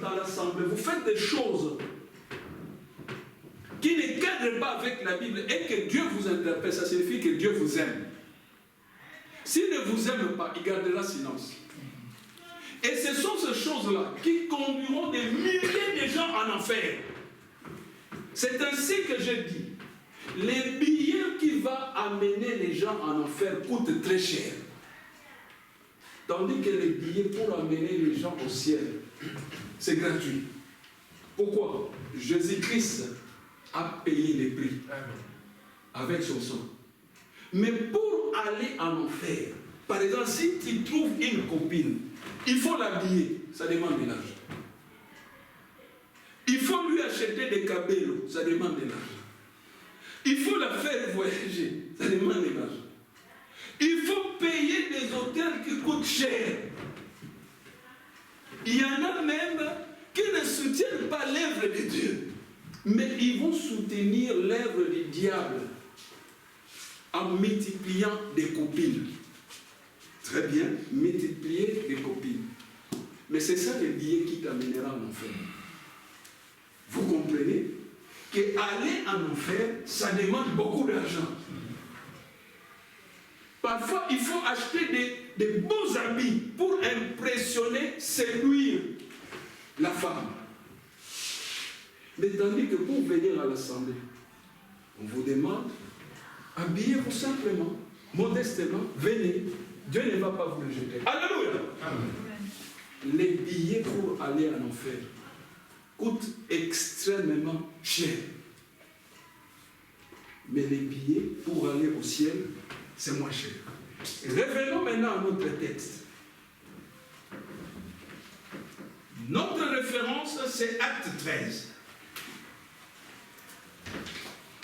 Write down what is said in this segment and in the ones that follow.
dans l'assemblée, vous faites des choses qui ne cadrent pas avec la Bible et que Dieu vous interpelle, ça signifie que Dieu vous aime. S'il ne vous aime pas, il gardera silence. Et ce sont ces choses-là qui conduiront des milliers de gens en enfer. C'est ainsi que je dis. Les billets qui vont amener les gens en enfer coûtent très cher. Tandis que les billets pour amener les gens au ciel, c'est gratuit. Pourquoi? Jésus-Christ a payé les prix avec son sang. Mais pour aller en enfer, par exemple, si tu trouves une copine, il faut l'habiller, ça demande de l'argent. Il faut lui acheter des cabellos, ça demande de l'argent. Il faut la faire voyager, ça demande de l'argent. Il faut payer des hôtels qui coûtent cher. Il y en a même qui ne soutiennent pas l'œuvre de Dieu, mais ils vont soutenir l'œuvre du diable en multipliant des copines. Très bien, multiplier des copines. Mais c'est ça le billet qui t'amènera en enfer. Vous comprenez qu'aller en enfer, ça demande beaucoup d'argent. Parfois, il faut acheter des beaux habits pour impressionner, séduire la femme. Mais tandis que pour venir à l'assemblée, on vous demande, habillez-vous simplement, modestement, venez. Dieu ne va pas vous le jeter. Alléluia. Amen. Les billets pour aller en enfer coûtent extrêmement cher. Mais les billets pour aller au ciel, c'est moins cher. Revenons maintenant à notre texte. Notre référence, c'est Acte 13.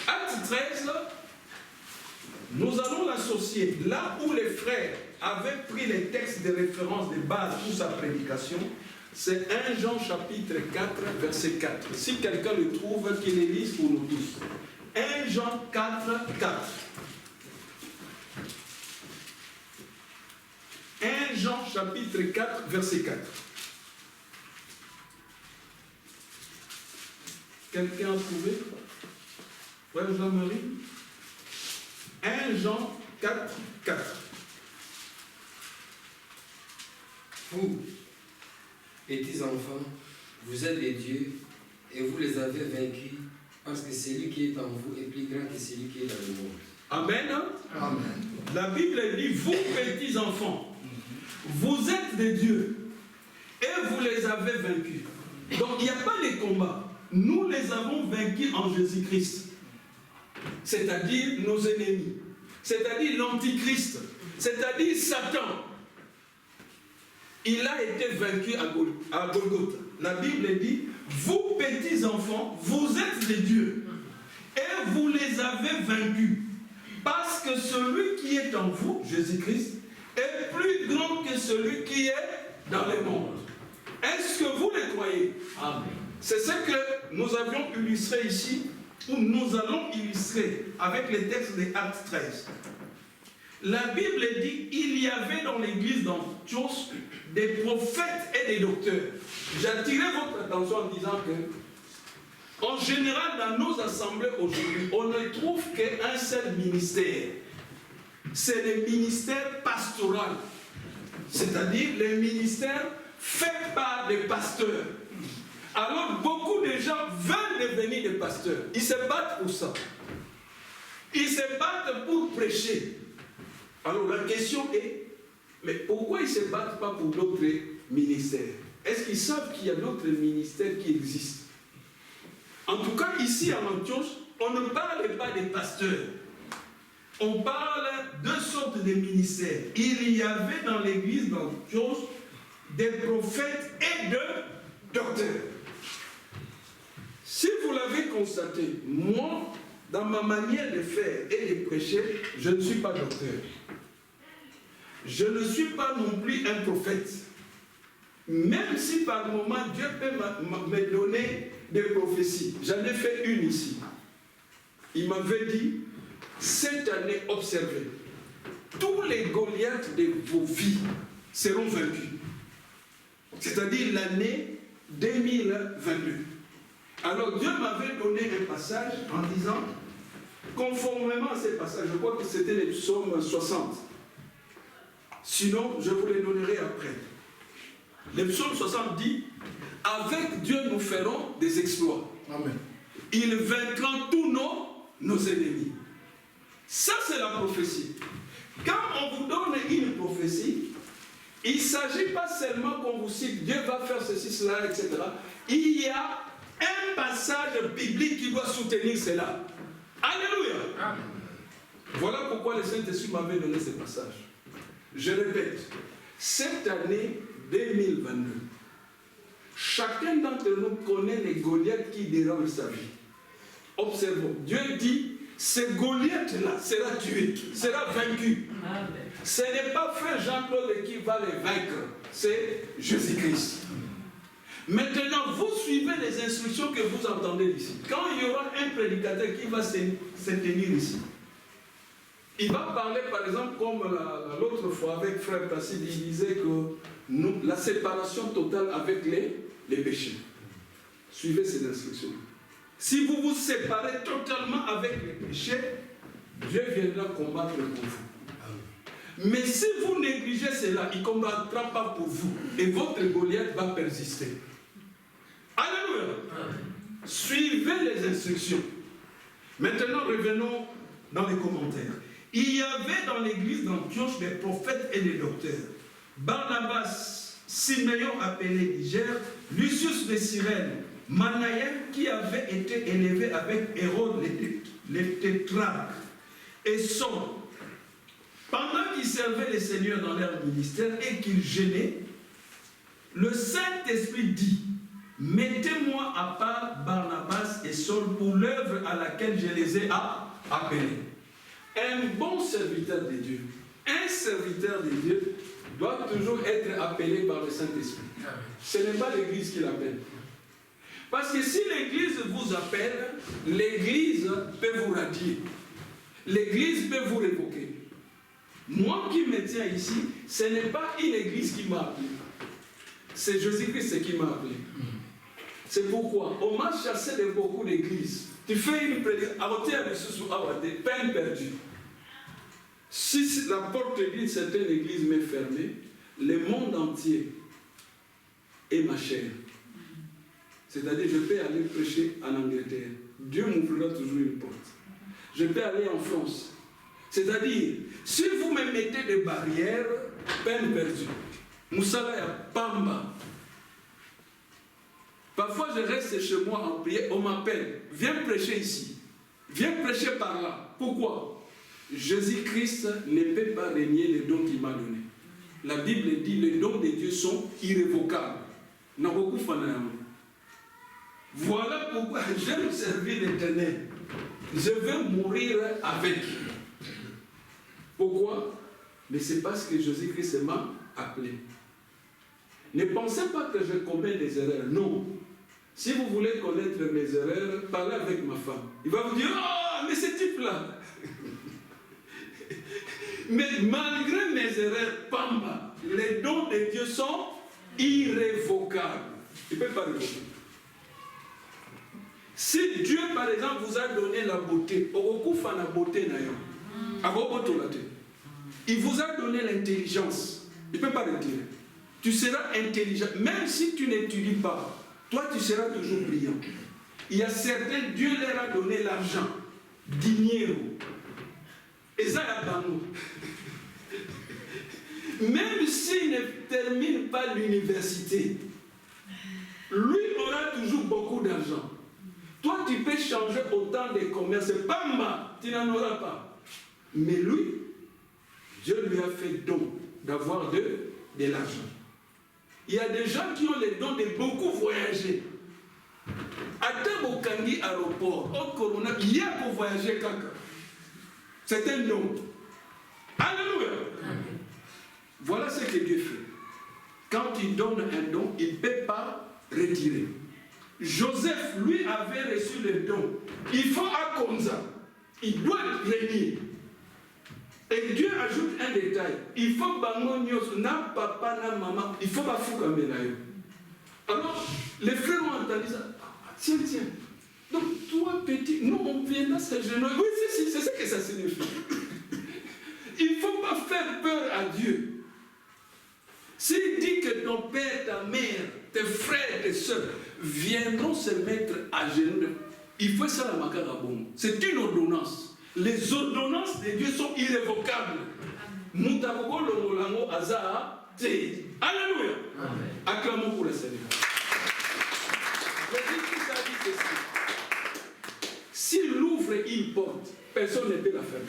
Acte 13, nous allons l'associer là où les frères avaient pris les textes de référence de base pour sa prédication. C'est 1 Jean chapitre 4, verset 4. Si quelqu'un le trouve, qu'il le lise pour nous tous. 1 Jean 4, 4. 1 Jean chapitre 4, verset 4. Quelqu'un a trouvé? Frère Jean-Marie? 1 Jean 4, 4. Vous, petits enfants, vous êtes des dieux et vous les avez vaincus parce que celui qui est en vous est plus grand que celui qui est dans le monde. Amen. Amen. La Bible dit, vous petits enfants, vous êtes des dieux et vous les avez vaincus. Donc il n'y a pas de combat. Nous les avons vaincus en Jésus-Christ. C'est-à-dire nos ennemis. C'est-à-dire l'Antichrist. C'est-à-dire Satan. Il a été vaincu à Golgotha. La Bible dit, vous petits enfants, vous êtes des dieux. Et vous les avez vaincus. Parce que celui qui est en vous, Jésus-Christ, est plus grand que celui qui est dans le monde. Est-ce que vous le croyez? Amen. C'est ce que nous avions illustré ici, ou nous allons illustrer avec les textes des Actes 13. La Bible dit qu'il y avait dans l'église d'Antioche des prophètes et des docteurs. J'attirais votre attention en disant que, en général, dans nos assemblées aujourd'hui, on ne trouve qu'un seul ministère. C'est le ministère pastoral. C'est-à-dire le ministère fait par des pasteurs. Alors, beaucoup de gens veulent devenir des pasteurs. Ils se battent pour ça. Ils se battent pour prêcher. Alors, la question est, mais pourquoi ils ne se battent pas pour d'autres ministères? Est-ce qu'ils savent qu'il y a d'autres ministères qui existent? En tout cas, ici à Antioche, on ne parle pas des pasteurs. On parle de deux sortes de ministères. Il y avait dans l'église d'Antioche des prophètes et de docteurs. Si vous l'avez constaté, moi, dans ma manière de faire et de prêcher, je ne suis pas docteur. Je ne suis pas non plus un prophète. Même si par moment Dieu peut me donner des prophéties. J'en ai fait une ici. Il m'avait dit, cette année, observez, tous les Goliaths de vos vies seront vaincus. C'est-à-dire l'année 2000 2022. Alors Dieu m'avait donné un passage en disant, conformément à ces passages, je crois que c'était les psaumes 60. Sinon, je vous les donnerai après. Les psaumes 60 dit, avec Dieu nous ferons des exploits. Amen. Il vaincra tous nos ennemis. Ça, c'est la prophétie. Quand on vous donne une prophétie, il ne s'agit pas seulement qu'on vous cite Dieu va faire ceci, cela, etc. Il y a un passage biblique qui doit soutenir cela. Alléluia. Amen. Voilà pourquoi le Saint-Esprit m'avait donné ce passage. Je répète, cette année 2022, chacun d'entre nous connaît les Goliaths qui dérangent sa vie. Observons, Dieu dit, ce Goliath-là sera tué, sera vaincu. Amen. Ce n'est pas frère Jean-Claude qui va les vaincre, c'est Jésus-Christ. Maintenant, vous suivez les instructions que vous entendez ici. Quand il y aura un prédicateur qui va se tenir ici, il va parler par exemple comme l'autre fois avec frère Placide, il disait que la séparation totale avec les péchés. Suivez ces instructions. Si vous vous séparez totalement avec les péchés, Dieu viendra combattre pour vous. Mais si vous négligez cela, il ne combattra pas pour vous. Et votre Goliath va persister. Alléluia. Suivez les instructions. Maintenant, revenons dans les commentaires. Il y avait dans l'église d'Antioche des prophètes et des docteurs. Barnabas, Siméon appelé Niger, Lucius de Cyrène, Manaïen qui avait été élevé avec Hérode les tétrarques, et Saul. Pendant qu'ils servaient les seigneurs dans leur ministère et qu'ils gênaient, le Saint-Esprit dit, mettez-moi à part Barnabas et Saul pour l'œuvre à laquelle je les ai appelés. Un bon serviteur de Dieu, un serviteur de Dieu doit toujours être appelé par le Saint-Esprit. Ce n'est pas l'Église qui l'appelle. Parce que si l'Église vous appelle, l'Église peut vous radier. L'Église peut vous révoquer. Moi qui me tiens ici, ce n'est pas une Église qui m'a appelé. C'est Jésus-Christ qui m'a appelé. C'est pourquoi on m'a chassé de beaucoup d'églises. Tu fais une prédication, peine perdue. Si la porte d'une certaine église m'est fermée, le monde entier est ma chair. C'est-à-dire, je peux aller prêcher en Angleterre. Dieu m'ouvrira toujours une porte. Je peux aller en France. C'est-à-dire, si vous me mettez des barrières, peine perdue. Moussala ya Pamba. Parfois, je reste chez moi en prière, on m'appelle, viens prêcher ici, viens prêcher par là. Pourquoi? Jésus-Christ ne peut pas renier les dons qu'il m'a donnés. La Bible dit les dons de Dieu sont irrévocables. Voilà pourquoi j'aime servir l'Éternel. Je veux mourir avec. Pourquoi? Mais c'est parce que Jésus-Christ m'a appelé. Ne pensez pas que je commets des erreurs. Non. Si vous voulez connaître mes erreurs, parlez avec ma femme. Il va vous dire, ah, mais ce type-là. Mais malgré mes erreurs, Pamba, les dons de Dieu sont irrévocables. Il ne peut pas révoquer. Si Dieu, par exemple, vous a donné la beauté, il vous a donné l'intelligence, il ne peut pas retirer. Tu seras intelligent, même si tu n'étudies pas, toi tu seras toujours brillant. Il y a certains, Dieu leur a donné l'argent, dinero. Et ça, même s'il ne termine pas l'université, lui aura toujours beaucoup d'argent. Toi, tu peux changer autant de commerces. Bamba, tu n'en auras pas. Mais lui, Dieu lui a fait don d'avoir de l'argent. Il y a des gens qui ont le don de beaucoup voyager. À Tabokangi aéroport, au Corona, il y a pour voyager caca. C'est un don. Alléluia. Voilà ce que Dieu fait. Quand il donne un don, il ne peut pas retirer. Joseph, lui, avait reçu le don. Il faut à Konza. Il doit régner. Et Dieu ajoute un détail. Il faut bango nyos, na papa, na maman. Il faut pas foutre. Alors, les frères ont entendu ça. Tiens, tiens. Donc, toi, petit, nous, on viendra s'agenouiller. Oui, c'est ça que ça signifie. Il ne faut pas faire peur à Dieu. S'il dit que ton père, ta mère, tes frères, tes soeurs viendront se mettre à genoux, il faut ça la macarabon. C'est une ordonnance. Les ordonnances de Dieu sont irrévocables. Nous t'avons le lango azar. Alléluia. Acclamons pour le Seigneur. S'il ouvre une porte, personne ne peut la fermer.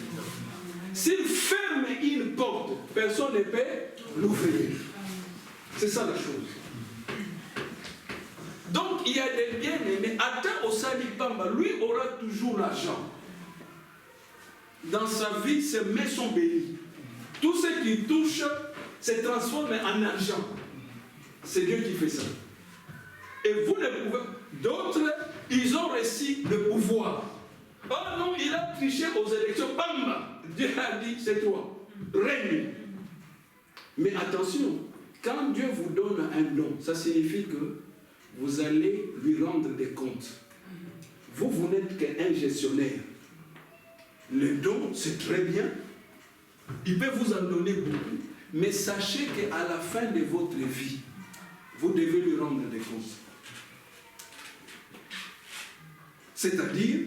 S'il ferme une porte, personne ne peut l'ouvrir. C'est ça la chose. Donc il y a des bien-aimés. Attends au Sali Pamba, lui aura toujours l'argent. Dans sa vie, ses mains sont bénies. Tout ce qui touche se transforme en argent. C'est Dieu qui fait ça. Et vous le pouvez. D'autres, ils ont reçu le pouvoir. Oh non, il a triché aux élections. Bamba! Dieu a dit, c'est toi. Règne. Mais attention, quand Dieu vous donne un don, ça signifie que vous allez lui rendre des comptes. Vous n'êtes qu'un gestionnaire. Le don, c'est très bien. Il peut vous en donner beaucoup. Mais sachez qu'à la fin de votre vie, vous devez lui rendre des comptes. C'est-à-dire,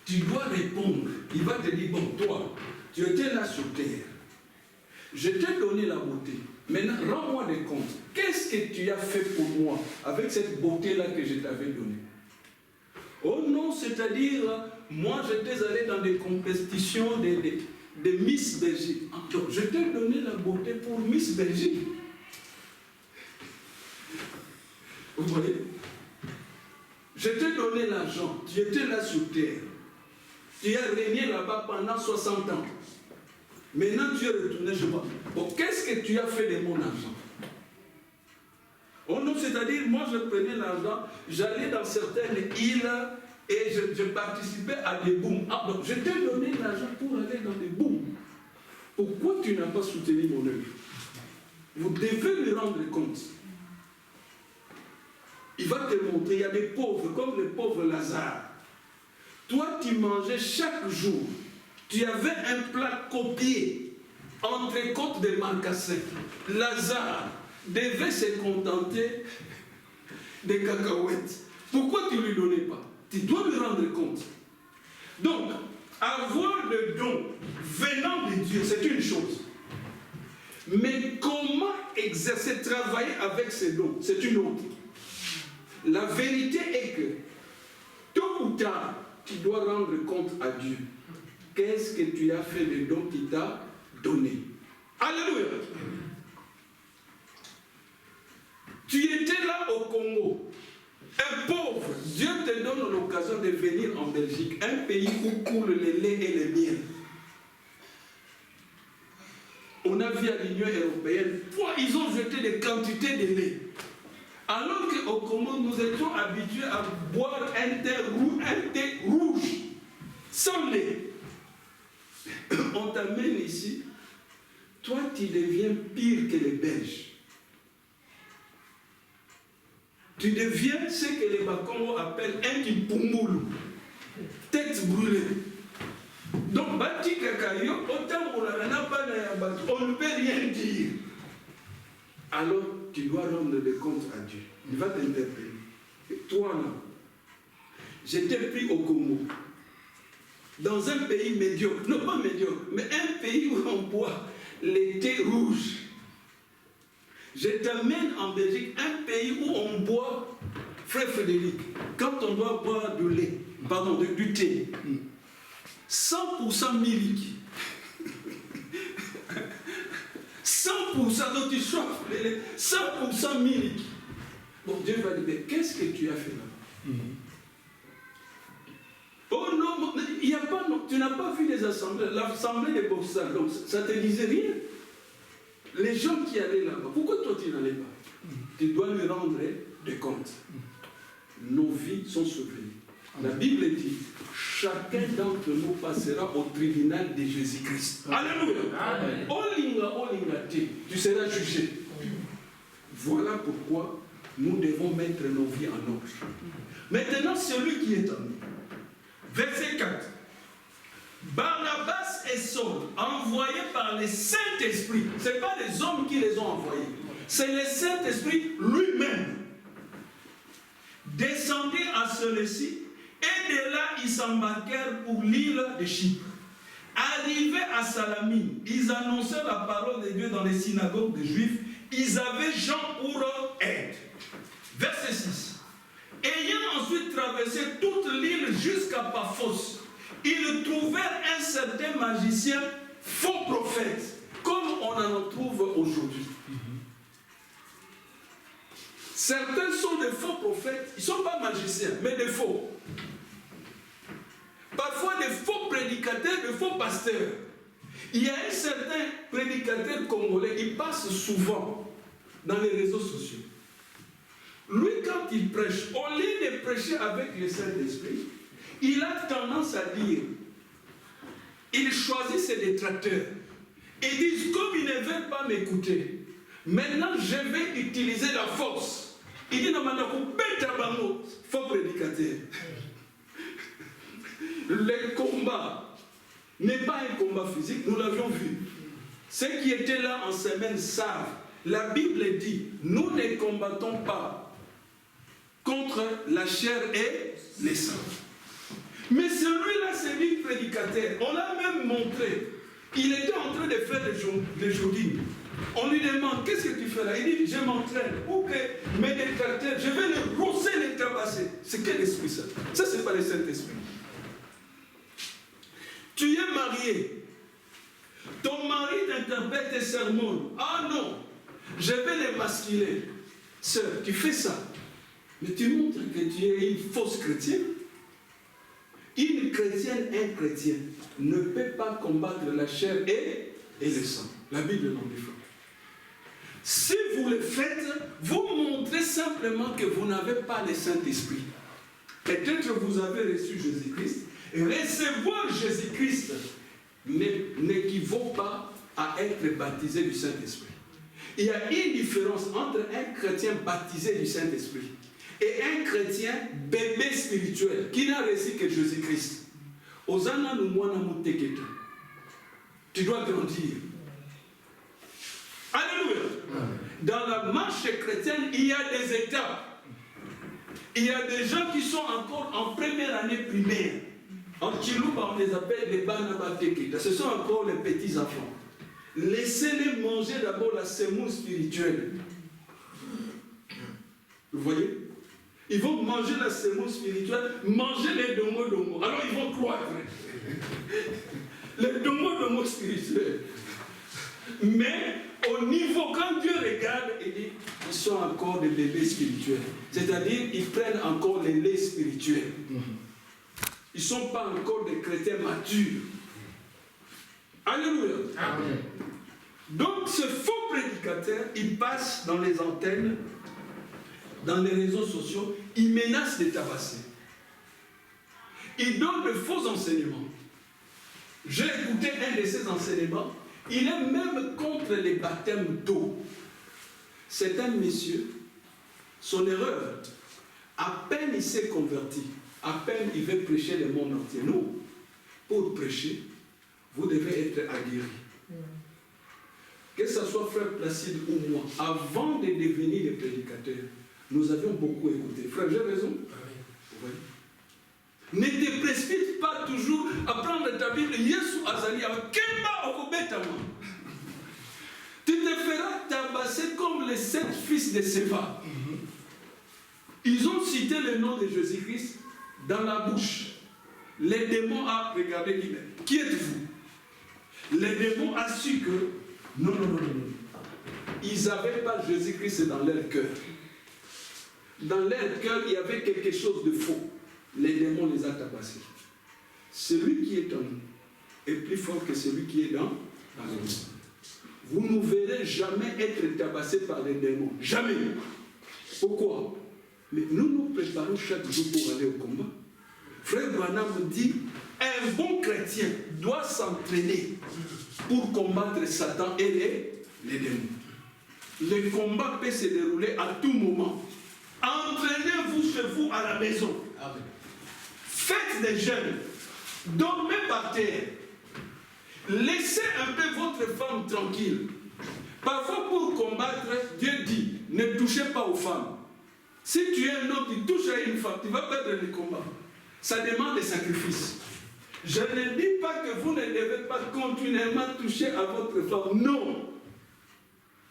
tu dois répondre. Il va te dire, bon, toi, tu étais là sur terre. Je t'ai donné la beauté. Maintenant, rends-moi des comptes. Qu'est-ce que tu as fait pour moi avec cette beauté-là que je t'avais donnée? Oh non, c'est-à-dire, moi, j'étais allé dans des compétitions de Miss Belgique. Donc, je t'ai donné la beauté pour Miss Belgique. Vous voyez? Je t'ai donné l'argent. Tu étais là sur terre. Tu as régné là-bas pendant 60 ans. Maintenant, tu es retourné chez moi. Bon, qu'est-ce que tu as fait de mon argent? Oh non, c'est-à-dire, moi, je prenais l'argent, j'allais dans certaines îles et je participais à des booms. Ah, donc, je t'ai donné l'argent pour aller dans des booms. Pourquoi tu n'as pas soutenu mon œuvre? Vous devez lui rendre compte. Il va te montrer, il y a des pauvres, comme le pauvre Lazare. Toi, tu mangeais chaque jour. Tu avais un plat copié, entrecôte de marcassins. Lazare devait se contenter des cacahuètes. Pourquoi tu ne lui donnais pas? Tu dois lui rendre compte. Donc, avoir le don venant de Dieu, c'est une chose. Mais comment exercer, travailler avec ces dons, c'est une autre. La vérité est que, tôt ou tard, tu dois rendre compte à Dieu. Qu'est-ce que tu as fait de don qu'il t'a donné? Alléluia! Tu étais là au Congo, un pauvre. Dieu te donne l'occasion de venir en Belgique, un pays où coule le lait et le miel. On a vu à l'Union européenne, ils ont jeté des quantités de lait. Alors qu'au Congo, nous étions habitués à boire un thé rouge, sans lait. On t'amène ici, toi tu deviens pire que les Belges. Tu deviens ce que les Bakongo appellent un kipumbulu, tête brûlée. Donc, Bati Kakayo, autant on ne peut rien dire. Alors, tu dois rendre des comptes à Dieu. Il va t'interpeller. Et toi, là, j'étais pris au Congo, dans un pays médiocre, non pas médiocre, mais un pays où on boit les thés rouges. Je t'amène en Belgique, un pays où on boit, frère Frédéric, quand on doit boire du lait, pardon, du thé, 100% milk. 100%, donc tu soif, 100% milk. Bon, Dieu va dire, mais qu'est-ce que tu as fait là-bas? Oh non, il n'y a pas, non, tu n'as pas vu les assemblées, l'assemblée des boxeurs, donc ça ne te disait rien. Les gens qui allaient là-bas, pourquoi toi tu n'allais pas? Tu dois lui rendre des comptes. Nos vies sont sauvées. La Bible dit, chacun d'entre nous passera au tribunal de Jésus-Christ. Alléluia. Olinga, tu seras jugé. Voilà pourquoi nous devons mettre nos vies en ordre. Maintenant, celui qui est en nous. Verset 4. Barnabas et Saul, envoyés par le Saint-Esprit. Ce n'est pas les hommes qui les ont envoyés. C'est le Saint-Esprit lui-même. Descendirent à celui-ci, et de là, ils s'embarquèrent pour l'île de Chypre. Arrivés à Salamine, ils annonçaient la parole de Dieu dans les synagogues des Juifs. Ils avaient Jean pour leur aide. Verset 6. Ayant ensuite traversé toute l'île jusqu'à Paphos, ils trouvèrent un certain magicien, faux prophète, comme on en trouve aujourd'hui. Certains sont des faux prophètes, ils ne sont pas magiciens, mais des faux. Parfois des faux prédicateurs, des faux pasteurs. Il y a un certain prédicateur congolais, il passe souvent dans les réseaux sociaux. Lui, quand il prêche, au lieu de prêcher avec le Saint-Esprit, il a tendance à dire, il choisit ses détracteurs. Ils disent, comme ils ne veulent pas m'écouter, maintenant je vais utiliser la force. Il dit, non, faux prédicateur. Le combat n'est pas un combat physique, nous l'avions vu. Ceux qui étaient là en semaine savent. La Bible dit, nous ne combattons pas contre la chair et les sang. Mais celui-là, c'est lui prédicateur. On l'a même montré. Il était en train de faire des jogging. On lui demande, qu'est-ce que tu fais là? Il dit, je m'entraîne. Ou que mes détracteurs, je vais les rosser, les tabasser. C'est quel esprit ça? Ça, c'est pas le Saint-Esprit. Tu es marié. Ton mari t'interprète tes sermons. Ah non, je vais les masculer. Sœur, tu fais ça. Mais tu montres que tu es une fausse chrétienne. Une chrétienne, un chrétien ne peut pas combattre la chair et le sang. La Bible l'en défend. Si vous le faites, vous montrez simplement que vous n'avez pas le Saint-Esprit. Peut-être vous avez reçu Jésus-Christ. Recevoir Jésus-Christ n'équivaut pas à être baptisé du Saint-Esprit. Il y a une différence entre un chrétien baptisé du Saint-Esprit et un chrétien bébé spirituel qui n'a reçu que Jésus-Christ. Osana numwana muteketa. Tu dois grandir. Alléluia. Dans la marche chrétienne, il y a des étapes. Il y a des gens qui sont encore en première année primaire. En Chilouba, on les appelle les Banabateketa. Ce sont encore les petits enfants. Laissez-les manger d'abord la semoule spirituelle. Vous voyez? Ils vont manger la semoule spirituelle, manger les dongo-dongo. Alors ils vont croître. Les dongo-dongo spirituels. Mais au niveau, quand Dieu regarde, il dit, ils sont encore des bébés spirituels. C'est-à-dire, ils prennent encore les laits spirituels. Ils ne sont pas encore des chrétiens matures. Alléluia. Amen. Donc ce faux prédicateur, il passe dans les antennes, dans les réseaux sociaux, il menace de tabasser. Il donne de faux enseignements. J'ai écouté un de ces enseignements. Il est même contre les baptêmes d'eau. C'est un monsieur, son erreur, à peine il s'est converti, à peine il veut prêcher le monde entier. Non, pour prêcher, vous devez être aguerri. Que ce soit frère Placide ou moi, avant de devenir des prédicateurs, nous avions beaucoup écouté. Frère, j'ai raison? Oui. Ne te précipite pas toujours à prendre ta Bible. Yesu Azali, tu te feras tabasser comme les 7 fils de Séva. Ils ont cité le nom de Jésus-Christ dans la bouche. Les démons ont regardé, qui êtes-vous? Les démons ont su que non. Ils n'avaient pas Jésus-Christ dans leur cœur. Dans leur cœur, il y avait quelque chose de faux. Les démons les ont tabassés. Celui qui est en nous est plus fort que celui qui est dans nous. Vous ne verrez jamais être tabassé par les démons. Jamais. Pourquoi? Mais nous nous préparons chaque jour pour aller au combat. Frère Branham dit, un bon chrétien doit s'entraîner pour combattre Satan et les démons. le combat peut se dérouler à tout moment. Entraînez-vous chez vous à la maison. Amen. Faites des jeûnes. Dormez par terre. Laissez un peu votre femme tranquille. Parfois pour combattre, Dieu dit, ne touchez pas aux femmes. Si tu es un homme qui touche à une femme, tu vas perdre le combat. Ça demande des sacrifices. Je ne dis pas que vous ne devez pas continuellement toucher à votre femme. Non.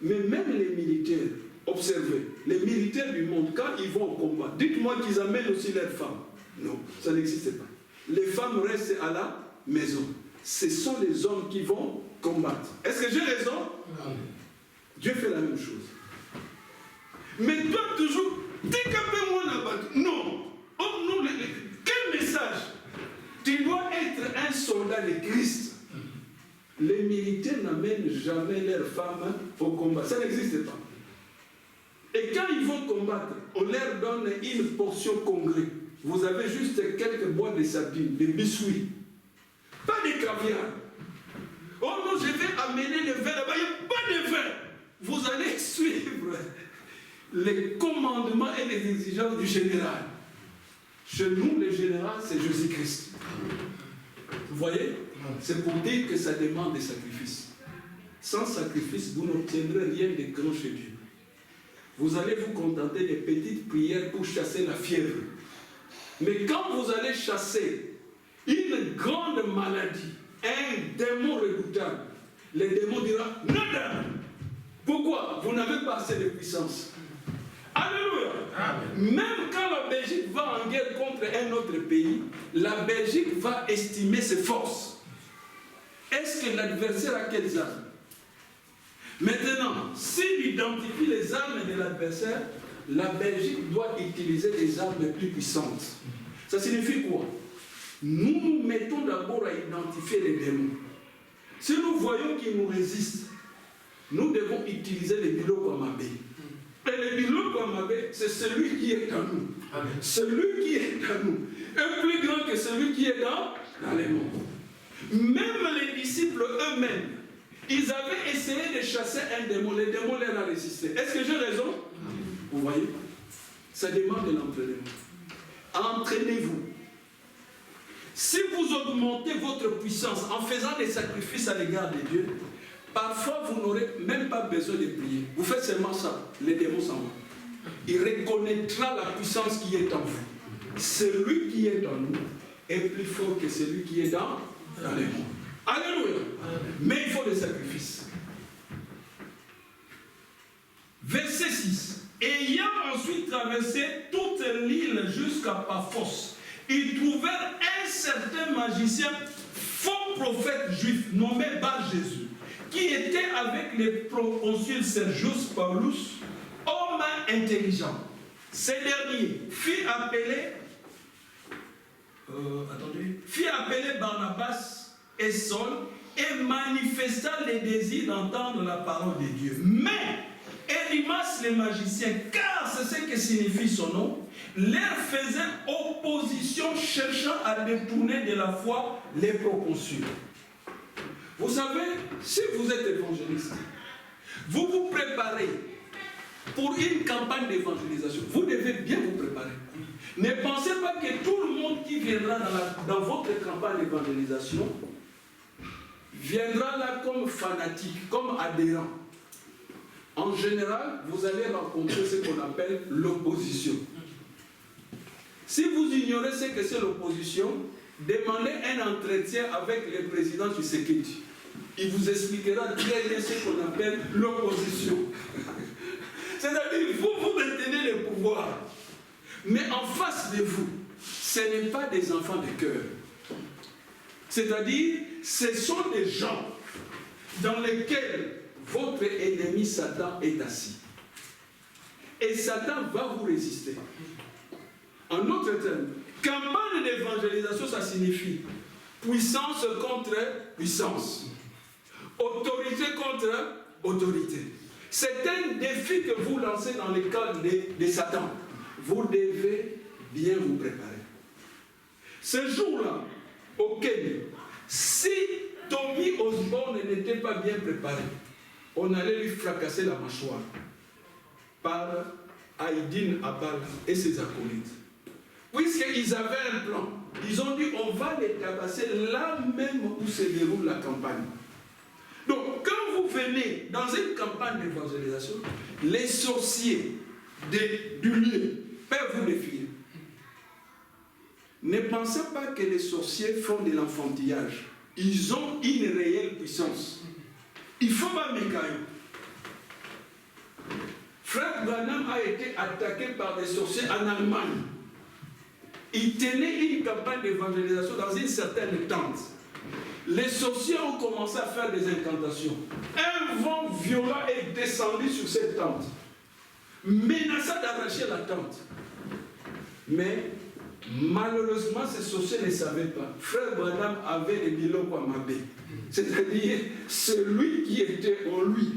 Mais même les militaires, observez, les militaires du monde, quand ils vont au combat, dites-moi qu'ils amènent aussi leurs femmes. Non, ça n'existe pas. Les femmes restent à la maison. Ce sont les hommes qui vont combattre. Est-ce que j'ai raison? Non. Dieu fait la même chose. Mais toi, toujours, décapez-moi là-bas. Non. Oh, non, quel message? Tu dois être un soldat de Christ. Les militaires n'amènent jamais leurs femmes au combat. Ça n'existe pas. Et quand ils vont combattre, on leur donne une portion congrès. Vous avez juste quelques boîtes de sardines, des biscuits. Pas de caviar. Oh non, je vais amener le vin là-bas. Il n'y a pas de vin. Vous allez suivre les commandements et les exigences du général. Chez nous, le général, c'est Jésus-Christ. Vous voyez? C'est pour dire que ça demande des sacrifices. Sans sacrifice, vous n'obtiendrez rien de grand chez Dieu. Vous allez vous contenter des petites prières pour chasser la fièvre. Mais quand vous allez chasser une grande maladie, un démon redoutable, le démon dira « Nada !» Pourquoi? Vous n'avez pas assez de puissance. Alléluia. Amen. Même quand la Belgique va en guerre contre un autre pays, la Belgique va estimer ses forces. Est-ce que l'adversaire a quelles armes? Maintenant, s'il identifie les armes de l'adversaire, la Belgique doit utiliser des armes plus puissantes. Ça signifie quoi? Nous nous mettons d'abord à identifier les démons. Si nous voyons qu'ils nous résistent, nous devons utiliser les biloko amabé. Et le biloko amabé, c'est celui qui est en nous. Amen. Celui qui est en nous est plus grand que celui qui est dans les mondes. Même les disciples eux-mêmes, ils avaient essayé de chasser un démon. Le démon leur a résisté. Est-ce que j'ai raison? Amen. Vous voyez? Ça demande de l'entraînement. Entraînez-vous. Si vous augmentez votre puissance en faisant des sacrifices à l'égard de Dieu, parfois vous n'aurez même pas besoin de prier. Vous faites seulement ça, les démons s'en vont. Il reconnaîtra la puissance qui est en vous. Celui qui est en nous est plus fort que celui qui est dans les mondes. Alléluia. Mais il faut des sacrifices. Verset 6. Ayant ensuite traversé toute l'île jusqu'à Paphos, ils trouvèrent un certain magicien, faux prophète juif, nommé Bar-Jésus, qui était avec les proconsuls Sergius Paulus, homme intelligent. Ce dernier fit appeler Barnabas et Saul et manifesta le désir d'entendre la parole de Dieu. Mais Élymas le magicien, car c'est ce que signifie son nom, leur faisait opposition, cherchant à détourner de la foi les proconsuls. Vous savez, si vous êtes évangéliste, vous vous préparez pour une campagne d'évangélisation. Vous devez bien vous préparer. Ne pensez pas que tout le monde qui viendra dans votre campagne d'évangélisation viendra là comme fanatique, comme adhérent. En général, vous allez rencontrer ce qu'on appelle l'opposition. Si vous ignorez ce que c'est l'opposition, demandez un entretien avec le président Tshisekedi. Il vous expliquera très bien ce qu'on appelle l'opposition. C'est-à-dire, vous détenez le pouvoir. Mais en face de vous, ce n'est pas des enfants de cœur. C'est-à-dire, ce sont des gens dans lesquels votre ennemi Satan est assis. Et Satan va vous résister. En d'autres termes, campagne d'évangélisation, ça signifie puissance contre puissance. Autorité contre autorité. C'est un défi que vous lancez dans le cadre de Satan. Vous devez bien vous préparer. Ce jour-là, au Kenya, si Tommy Osborne n'était pas bien préparé, on allait lui fracasser la mâchoire par Haïdine Abala et ses acolytes. Puisqu'ils avaient un plan, ils ont dit on va les tabasser là même où se déroule la campagne. Donc quand vous venez dans une campagne d'évangélisation, les sorciers du lieu peuvent vous défier. Ne pensez pas que les sorciers font de l'enfantillage. Ils ont une réelle puissance. Il faut pas mécailler. Frère Branham a été attaqué par des sorciers en Allemagne. Il tenait une campagne d'évangélisation dans une certaine tente. Les sorciers ont commencé à faire des incantations. Un vent violent est descendu sur cette tente, menaçant d'arracher la tente. Mais malheureusement, ces sorciers ne savaient pas. Frère Branham avait des biloko à Mabé. C'est-à-dire, celui qui était en lui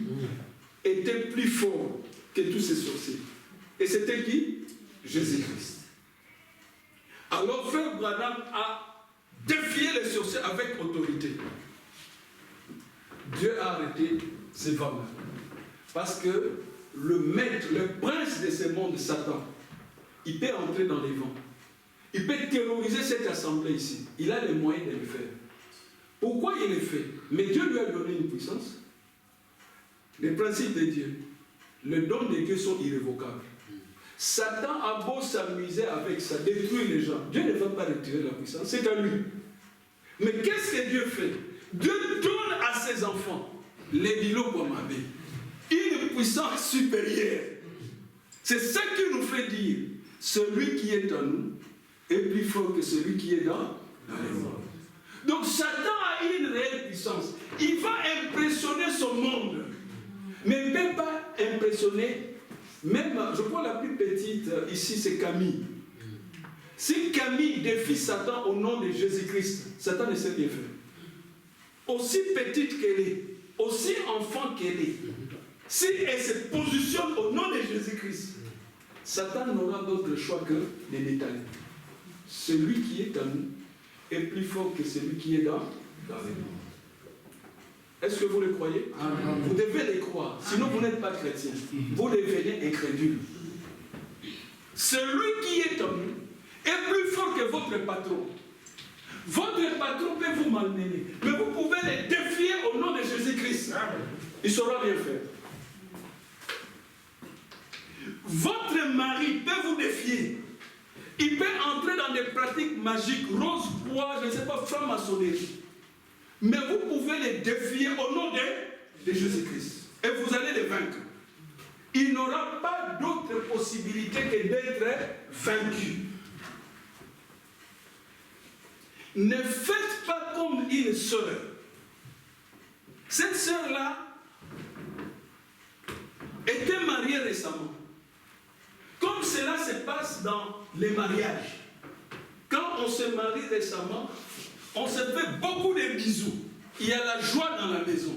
était plus fort que tous ces sorciers. Et c'était qui? Jésus-Christ. Alors, frère Branham a défié les sorciers avec autorité. Dieu a arrêté ces vents. Parce que le maître, le prince de ce monde, Satan, il peut entrer dans les vents. Il peut terroriser cette assemblée ici. Il a les moyens de le faire. Pourquoi il le fait? Mais Dieu lui a donné une puissance. Les principes de Dieu, les dons de Dieu sont irrévocables. Satan a beau s'amuser avec ça, détruire les gens. Dieu ne va pas retirer la puissance, c'est à lui. Mais qu'est-ce que Dieu fait? Dieu donne à ses enfants les bilopomabé, une puissance supérieure. C'est ça qui nous fait dire, celui qui est en nous est plus fort que celui qui est dans les mondes. Donc Satan a une réelle puissance. Il va impressionner son monde, mais il ne peut pas impressionner. Même, je prends la plus petite, ici c'est Camille. Si Camille défie Satan au nom de Jésus-Christ, Satan ne sait rien faire. Aussi petite qu'elle est, aussi enfant qu'elle est, si elle se positionne au nom de Jésus-Christ, Satan n'aura d'autre choix que de l'étaler. Celui qui est en nous est plus fort que celui qui est dans les mondes. Est-ce que vous le croyez? Amen. Vous devez le croire, sinon vous n'êtes pas chrétien. Vous devenez incrédule. Celui qui est en nous est plus fort que votre patron. Votre patron peut vous malmener, mais vous pouvez le défier au nom de Jésus-Christ. Il saura rien faire. Votre mari peut vous défier. Il peut entrer dans des pratiques magiques, rose, bois, je ne sais pas, franc-maçonnerie. Mais vous pouvez les défier au nom de Jésus-Christ. Et vous allez les vaincre. Il n'aura pas d'autre possibilité que d'être vaincu. Ne faites pas comme une sœur. Cette sœur-là était mariée récemment. Comme cela se passe dans les mariages. Quand on se marie récemment, on se fait beaucoup de bisous. Il y a la joie dans la maison.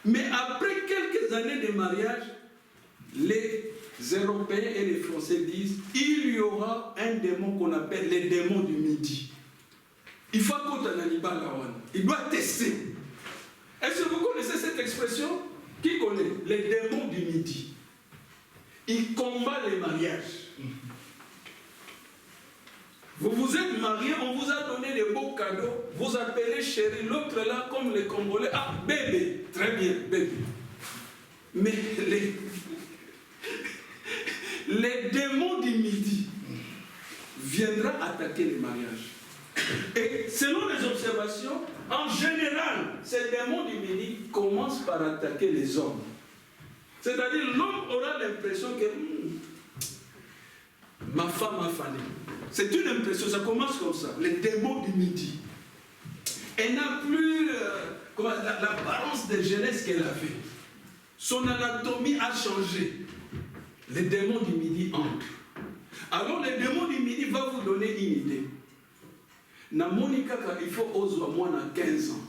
Mais après quelques années de mariage, les Européens et les Français disent il y aura un démon qu'on appelle les démons du midi. Il faut qu'on il doit tester. Est-ce que vous connaissez cette expression? Qui connaît? Les démons du midi. Ils combattent les mariages. Vous vous êtes mariés, on vous a donné des beaux cadeaux, vous appelez chérie, l'autre là, comme les Congolais, ah, bébé, très bien, bébé. Mais les démons du midi viendront attaquer les mariages. Et selon les observations, en général, ces démons du midi commencent par attaquer les hommes. C'est-à-dire, l'homme aura l'impression que ma femme a fané. C'est une impression, ça commence comme ça. Les démons du midi. Elle n'a plus l'apparence de jeunesse qu'elle avait. Son anatomie a changé. Les démons du midi entrent. Alors les démons du midi vont vous donner une idée. Na Monica, il faut oser moins à 15 ans.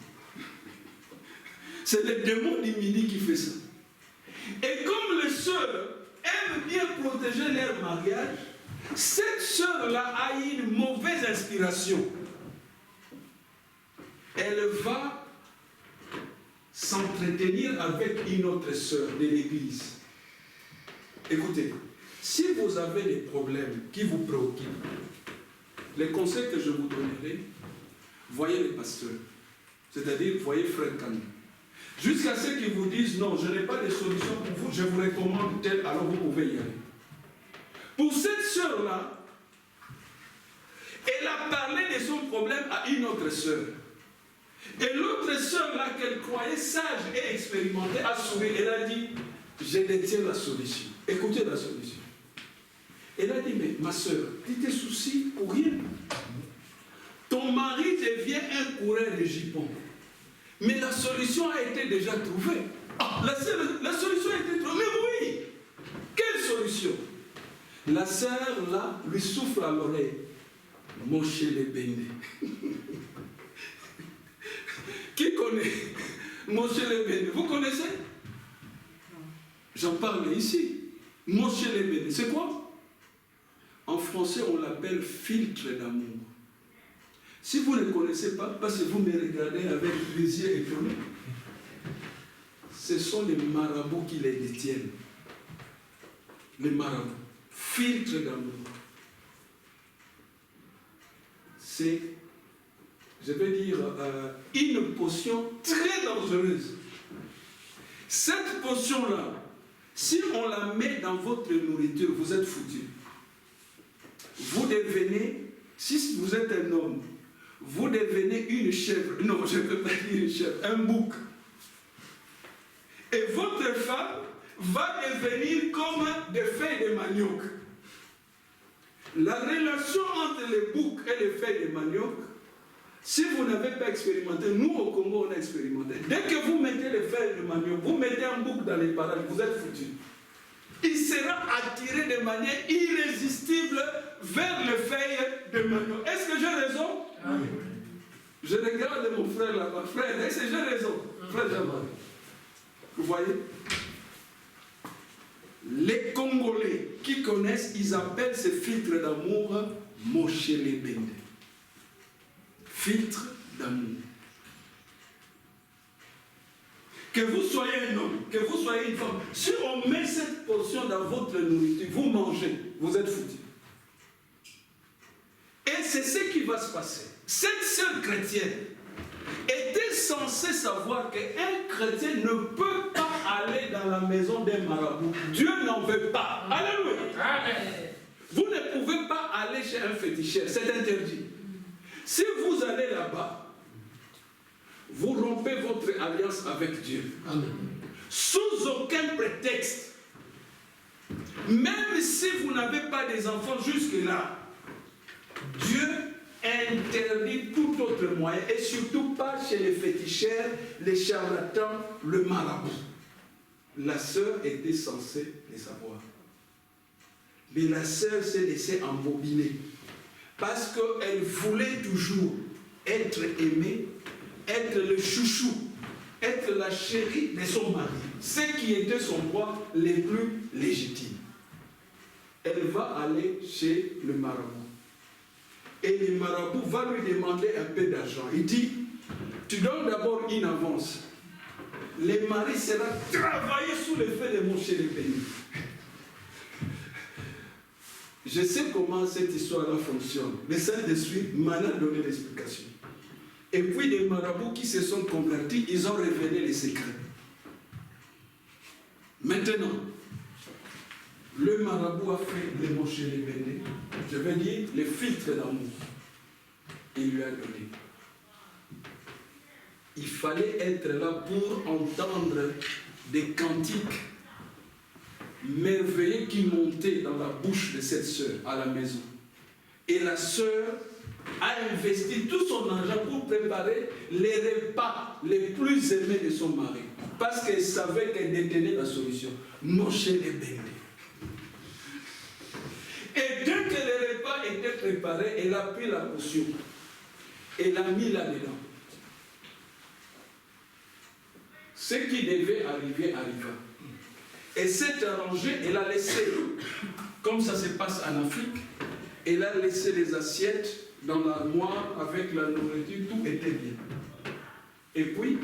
C'est les démons du midi qui fait ça. Et comme les sœurs aiment bien protéger leur mariage, cette sœur-là a une mauvaise inspiration. Elle va s'entretenir avec une autre sœur de l'église. Écoutez, si vous avez des problèmes qui vous préoccupent, les conseils que je vous donnerai, voyez les pasteurs, c'est-à-dire voyez Frère Kanu. Jusqu'à ce qu'ils vous disent non, je n'ai pas de solution pour vous, je vous recommande tel, alors vous pouvez y aller. Pour cette sœur-là, elle a parlé de son problème à une autre sœur. Et l'autre sœur-là, qu'elle croyait sage et expérimentée, a souri. Elle a dit, je détiens la solution. Écoutez la solution. Elle a dit, mais ma sœur, tu te soucies pour rien. Ton mari devient un coureur de jupons. Mais la solution a été déjà trouvée. Ah, la solution a été trouvée. Mais oui! Quelle solution? La sœur, là, lui souffle à l'oreille. Moshe le Bende. Qui connaît Moshe le Bende? Vous connaissez? J'en parle ici. Moshe le Bende. C'est quoi? En français, on l'appelle filtre d'amour. Si vous ne connaissez pas, parce que vous me regardez avec les yeux étonnés, ce sont les marabouts qui les détiennent. Les marabouts. Filtre d'amour. C'est, je vais dire, une potion très dangereuse. Cette potion-là, si on la met dans votre nourriture, vous êtes foutu. Vous devenez, si vous êtes un homme, vous devenez une chèvre. Non, je ne peux pas dire une chèvre, un bouc. Et votre femme va devenir comme des feuilles de manioc. La relation entre les boucs et les feuilles de manioc, si vous n'avez pas expérimenté, nous au Congo on a expérimenté. Dès que vous mettez les feuilles de manioc, vous mettez un bouc dans les parages, vous êtes foutu. Il sera attiré de manière irrésistible vers les feuilles de manioc. Est-ce que j'ai raison? Amen. Je regarde mon frère là-bas. Frère, est-ce que j'ai raison? Frère Jamal. Vous voyez? Les Congolais qui connaissent, ils appellent ce filtre d'amour Moshe le Bende. Filtre d'amour. Que vous soyez un homme, que vous soyez une femme, si on met cette portion dans votre nourriture, vous mangez, vous êtes foutus. Et c'est ce qui va se passer. Cette sœur chrétienne était censée savoir qu'un chrétien ne peut pas aller dans la maison d'un marabout. Dieu n'en veut pas. Alléluia. Vous ne pouvez pas aller chez un féticheur, c'est interdit. Si vous allez là-bas, vous rompez votre alliance avec Dieu. Amen. Sous aucun prétexte. Même si vous n'avez pas des enfants jusque-là, Dieu interdit tout autre moyen, et surtout pas chez les féticheurs, les charlatans, le marabout. La sœur était censée les savoir. Mais la sœur s'est laissée embobiner. Parce qu'elle voulait toujours être aimée, être le chouchou, être la chérie de son mari. Ce qui était son droit le plus légitime. Elle va aller chez le marabout. Et le marabout va lui demander un peu d'argent. Il dit, tu donnes d'abord une avance. Le mari sera travaillé sous le feu de Moshe le Bende. Je sais comment cette histoire-là fonctionne. Le Saint-Esprit m'en a donné l'explication. Et puis les marabouts qui se sont convertis, ils ont révélé les secrets. Maintenant, le marabout a fait le Moshe le Bende, je vais dire le filtre d'amour. Il lui a donné. Il fallait être là pour entendre des cantiques merveilleux qui montaient dans la bouche de cette sœur à la maison. Et la sœur a investi tout son argent pour préparer les repas les plus aimés de son mari. Parce qu'elle savait qu'elle détenait la solution. Moshe le Bende. Et dès que les repas étaient préparés, elle a pris la potion. Elle l'a mis là-dedans. Ce qui devait arriver, arriva. Elle s'est arrangée, elle a laissé, comme ça se passe en Afrique, elle a laissé les assiettes dans l'armoire avec la nourriture, tout était bien. Et puis,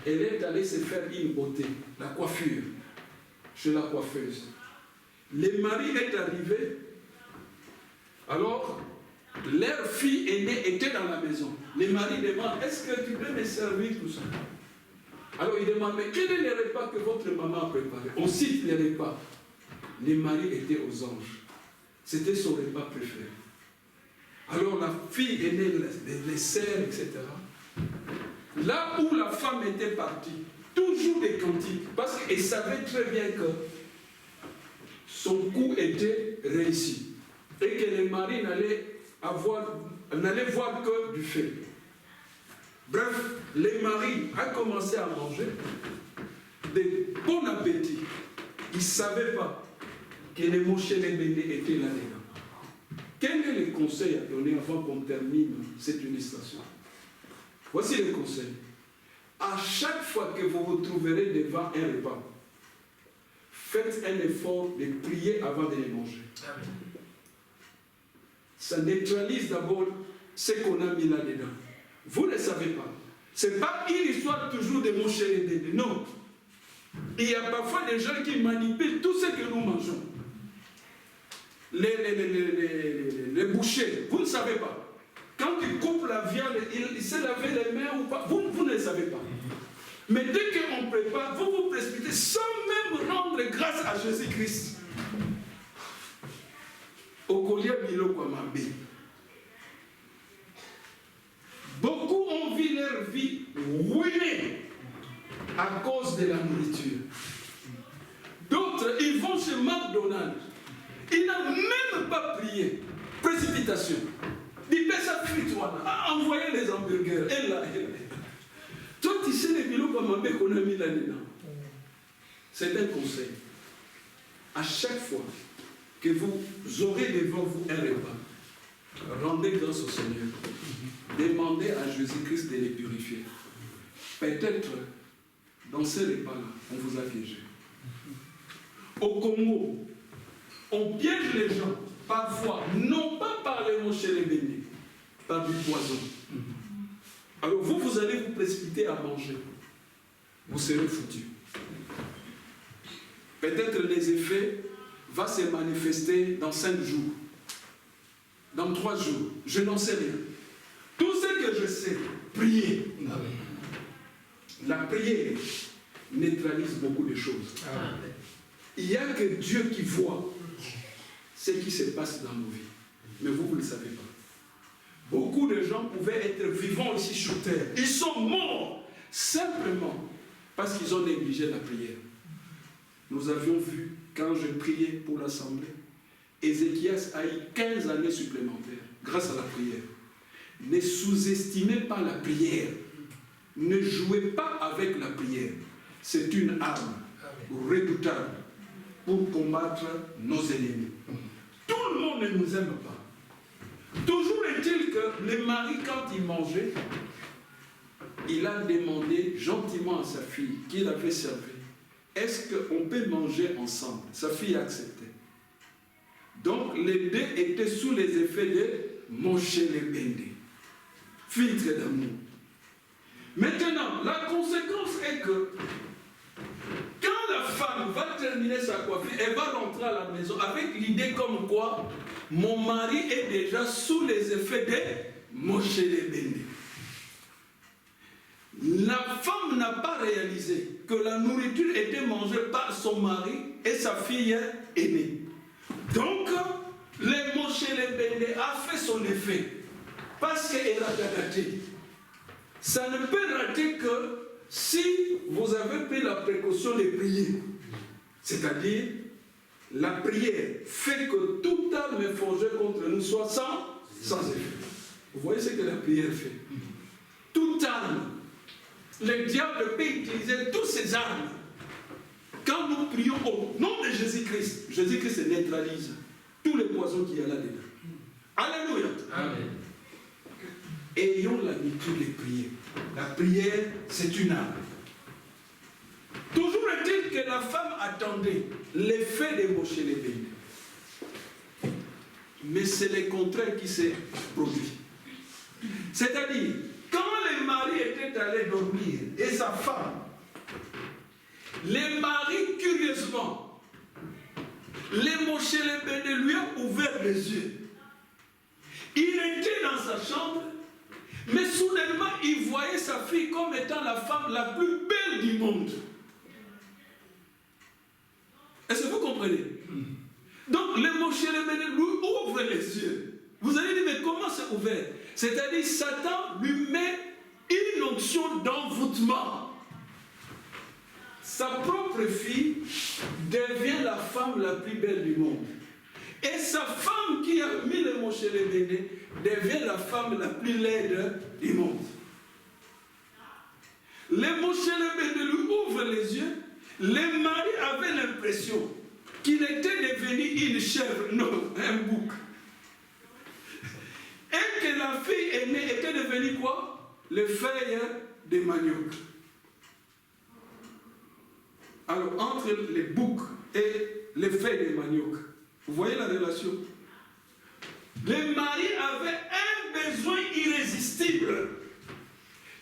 Elle est allée se faire une beauté, la coiffure, chez la coiffeuse. Le mari est arrivé, alors leur fille aînée était dans la maison. Le mari demande, est-ce que tu peux me servir tout ça? Alors il demande, mais quel est le repas que votre maman a préparé? On cite les repas. Le mari était aux anges. C'était son repas préféré. Alors la fille aînée, les sœurs, etc. Là où la femme était partie, toujours des cantiques, parce qu'elle savait très bien que son coup était réussi et que le mari n'allait voir que du feu. Bref, le mari a commencé à manger de bon appétit. Il ne savait pas que les Moshe Lebende étaient là-dedans. Quel est le conseil à donner avant qu'on termine cette illustration? Voici le conseil. À chaque fois que vous vous trouverez devant un repas, faites un effort de prier avant de les manger. Amen. Ça neutralise d'abord ce qu'on a mis là-dedans. Vous ne savez pas. Ce n'est pas une histoire toujours de Moshe Lebende. Non. Il y a parfois des gens qui manipulent tout ce que nous mangeons. Les bouchers, vous ne savez pas. Quand il coupe la viande, il s'est lavé les mains ou pas, vous ne le savez pas. Mais dès qu'on prépare, vous vous précipitez sans même rendre grâce à Jésus-Christ. Okolia Bilo Kwamambe. Beaucoup ont vu leur vie ruinée à cause de la nourriture. D'autres, ils vont chez McDonald's. Ils n'ont même pas prié. Précipitation. Dit, mais ça frite, envoyez les hamburgers. Et là. Toi, tu sais les kilos qu'on a mis là-dedans. C'est un conseil. À chaque fois que vous aurez devant vous un repas, rendez grâce au Seigneur. Demandez à Jésus-Christ de les purifier. Peut-être, dans ce repas-là, on vous a piégé. Au Congo, on piège les gens, parfois, non pas par les Moshe Lebende, par du poison. Alors vous allez vous précipiter à manger. Vous serez foutus. Peut-être les effets vont se manifester dans 5 jours, dans 3 jours. Je n'en sais rien. Tout ce que je sais, prier. La prière neutralise beaucoup de choses. Il n'y a que Dieu qui voit ce qui se passe dans nos vies. Mais vous ne le savez pas. Beaucoup de gens pouvaient être vivants ici sur terre. Ils sont morts simplement parce qu'ils ont négligé la prière. Nous avions vu, quand je priais pour l'assemblée, Ézéchias a eu 15 années supplémentaires grâce à la prière. Ne sous-estimez pas la prière. Ne jouez pas avec la prière. C'est une arme redoutable pour combattre nos ennemis. Tout le monde ne nous aime pas. Toujours est-il que le mari, quand il mangeait, il a demandé gentiment à sa fille, qui l'avait servi, est-ce qu'on peut manger ensemble? Sa fille a accepté. Donc les deux étaient sous les effets de Moshe Lebende, filtre d'amour. Maintenant, la conséquence est que quand la femme va terminer sa coiffure, elle va rentrer à la maison avec l'idée comme quoi mon mari est déjà sous les effets de Moshe Lebende. La femme n'a pas réalisé que la nourriture était mangée par son mari et sa fille aînée. Donc, le Moshe Lebende a fait son effet parce qu'elle a raté. Ça ne peut rater que si vous avez pris la précaution de prier. C'est-à-dire, la prière fait que toute arme forgée contre nous soit sans effet. Vous voyez ce que la prière fait? Toute arme. Le diable peut utiliser toutes ces armes. Quand nous prions au nom de Jésus-Christ, Jésus-Christ neutralise tous les poisons qu'il y a là-dedans. Alléluia. Amen. Ayons l'habitude de prier. La prière, c'est une arme. Toujours est-il que la femme attendait l'effet de Moshe Lebende. Mais c'est le contraire qui s'est produit. C'est-à-dire, quand le mari était est allé dormir et sa femme, le mari, curieusement, les Moshe Lebene lui a ouvert les yeux. Il était dans sa chambre, mais soudainement, il voyait sa fille comme étant la femme la plus belle du monde. Est-ce que vous comprenez? Donc, le Moshe Lebene lui ouvre les yeux. Vous allez dire, mais comment c'est ouvert? C'est-à-dire, Satan lui met une onction d'envoûtement. Sa propre fille devient la femme la plus belle du monde. Et sa femme qui a mis le Moshe Lebene devient la femme la plus laide du monde. Le Moshe Lebene lui ouvre les yeux. Le mari avait l'impression qu'il était devenu une chèvre, non, un bouc. Et que la fille aînée était devenue quoi? Les feuilles de manioc. Alors, entre les boucs et les feuilles de manioc, vous voyez la relation? Le mari avait un besoin irrésistible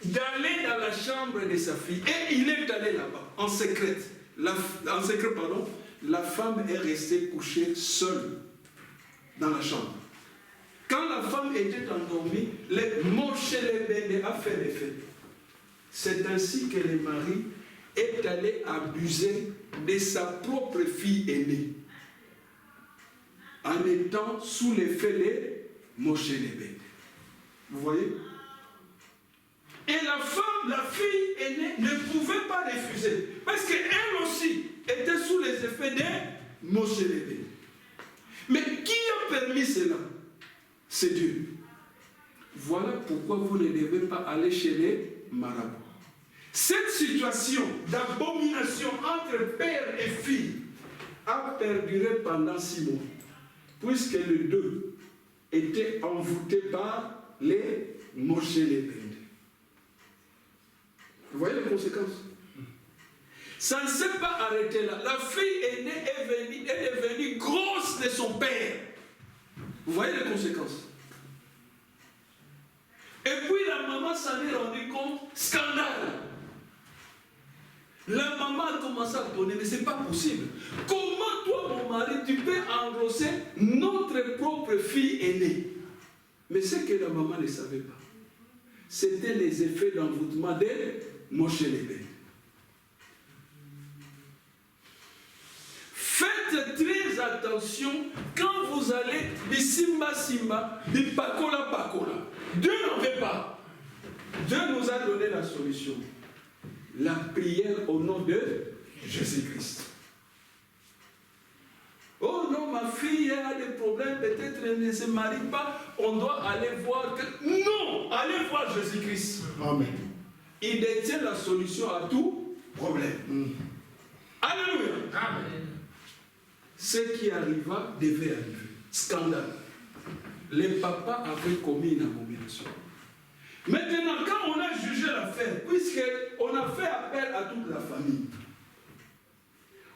d'aller dans la chambre de sa fille. Et il est allé là-bas, en secret. La femme est restée couchée seule dans la chambre. Quand la femme était endormie, le Moshe Lebene a fait l'effet. C'est ainsi que le mari est allé abuser de sa propre fille aînée, en étant sous l'effet de Moshe Lebene. Vous voyez? Et la femme, la fille aînée, ne pouvait pas refuser, parce qu'elle aussi était sous les effets de Moshe Lebene. Mais qui a permis cela? C'est Dieu. Voilà pourquoi vous ne devez pas aller chez les marabouts. Cette situation d'abomination entre père et fille a perduré pendant 6 mois, puisque les deux étaient envoûtés par les Moshe Lebene. Vous voyez les conséquences? Ça ne s'est pas arrêté là. La fille aînée est devenue grosse de son père. Vous voyez les conséquences? Et puis la maman s'en est rendue compte, scandale. La maman a commencé à donner, mais ce n'est pas possible. Comment toi, mon mari, tu peux endosser notre propre fille aînée? Mais ce que la maman ne savait pas, c'était les effets d'envoûtement de Moshe Lebene. Faites très attention quand vous allez du Simba Simba, du Pakola Pakola. Dieu n'en veut pas. Dieu nous a donné la solution. La prière au nom de Jésus-Christ. Oh non, ma fille a des problèmes, peut-être elle ne se marie pas, on doit aller voir. Non, allez voir Jésus-Christ. Amen. Il détient la solution à tout problème. Alléluia. Amen. Ce qui arriva devait arriver. Scandale. Les papas avaient commis une abomination. Maintenant, quand on a jugé l'affaire, puisqu'on a fait appel à toute la famille,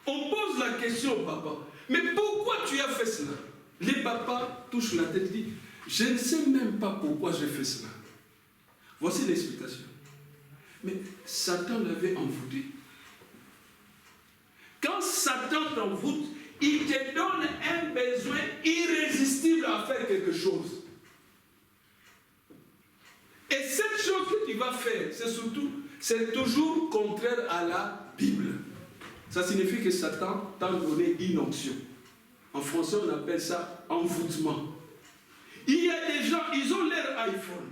on pose la question au papa. Mais pourquoi tu as fait cela? Les papas touchent la tête et disent, je ne sais même pas pourquoi j'ai fait cela. Voici l'explication. Mais Satan l'avait envoûté. Quand Satan t'envoûte, il te donne un besoin irrésistible à faire quelque chose. Et cette chose que tu vas faire, c'est toujours contraire à la Bible. Ça signifie que Satan t'a donné une onction. En français, on appelle ça envoûtement. Il y a des gens, ils ont leur iPhone.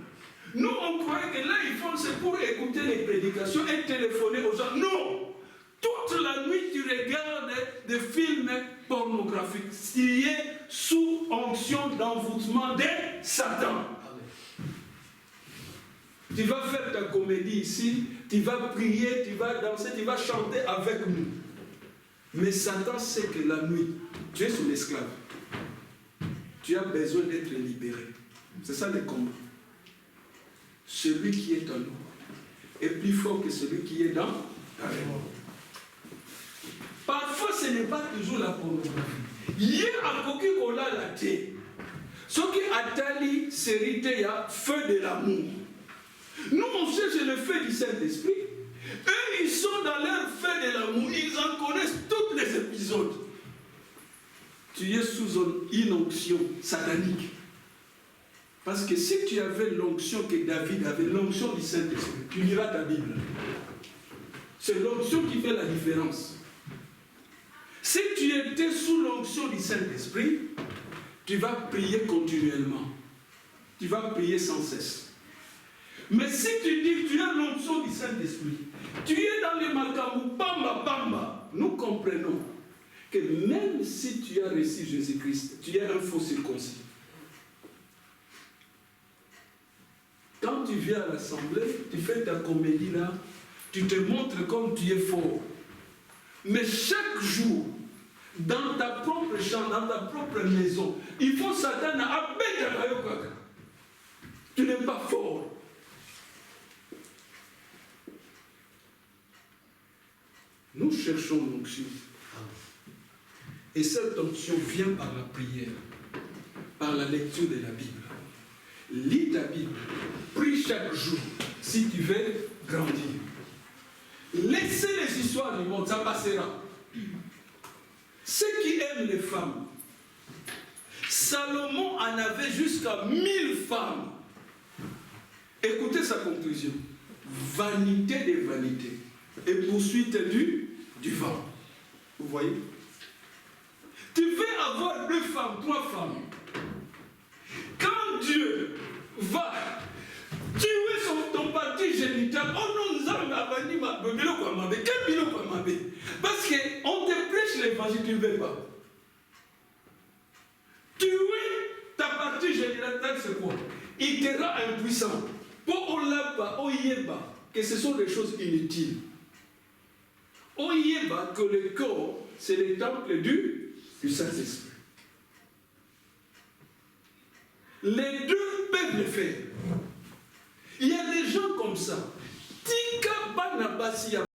Nous, on croyait que l'iPhone, c'est pour écouter les prédications et téléphoner aux gens. Non! Toute la nuit, tu regardes des films pornographiques. Tu es sous onction d'envoûtement de Satan. Tu vas faire ta comédie ici, tu vas prier, tu vas danser, tu vas chanter avec nous. Mais Satan sait que la nuit, tu es son esclave. Tu as besoin d'être libéré. C'est ça le combat. Celui qui est en nous est plus fort que celui qui est dans la région. Parfois, ce n'est pas toujours la pornographie. Hier, à Koki Kola la thé. Ce qui a tali, c'est il y a feu de l'amour. Nous, on cherche le fait du Saint-Esprit. Eux, ils sont dans leur fait de l'amour. Ils en connaissent tous les épisodes. Tu es sous une onction satanique. Parce que si tu avais l'onction que David avait, l'onction du Saint-Esprit, tu liras ta Bible. C'est l'onction qui fait la différence. Si tu étais sous l'onction du Saint-Esprit, tu vas prier continuellement. Tu vas prier sans cesse. Mais si tu dis que tu as l'onction du Saint-Esprit, tu es dans les makamou, bamba, bamba, nous comprenons que même si tu as reçu Jésus-Christ, tu es un faux circoncis. Quand tu viens à l'assemblée, tu fais ta comédie là, tu te montres comme tu es fort. Mais chaque jour, dans ta propre chambre, dans ta propre maison, il faut Satan à abattre. Tu n'es pas fort. Nous cherchons l'onction. Et cette onction vient par la prière, par la lecture de la Bible. Lis ta Bible, prie chaque jour si tu veux grandir. Laissez les histoires du monde, ça passera. Ceux qui aiment les femmes, Salomon en avait jusqu'à 1000 femmes. Écoutez sa conclusion. Vanité des vanités et poursuite du vent. Vous voyez? Tu veux avoir 2 femmes, 3 femmes. Quand Dieu va tuer ton parti génital, oh non, nous avons quel bilo quoi mabe? Parce qu'on te prêche l'évangile, tu ne veux pas. Tuer ta partie génitale, c'est quoi? Il te rend impuissant. Pour Olaba, Oyeba, que ce sont des choses inutiles. Oyeba, que le corps, c'est le temple du Saint-Esprit. Les deux peuvent le faire. Il y a des gens comme ça. Tika banabasi ya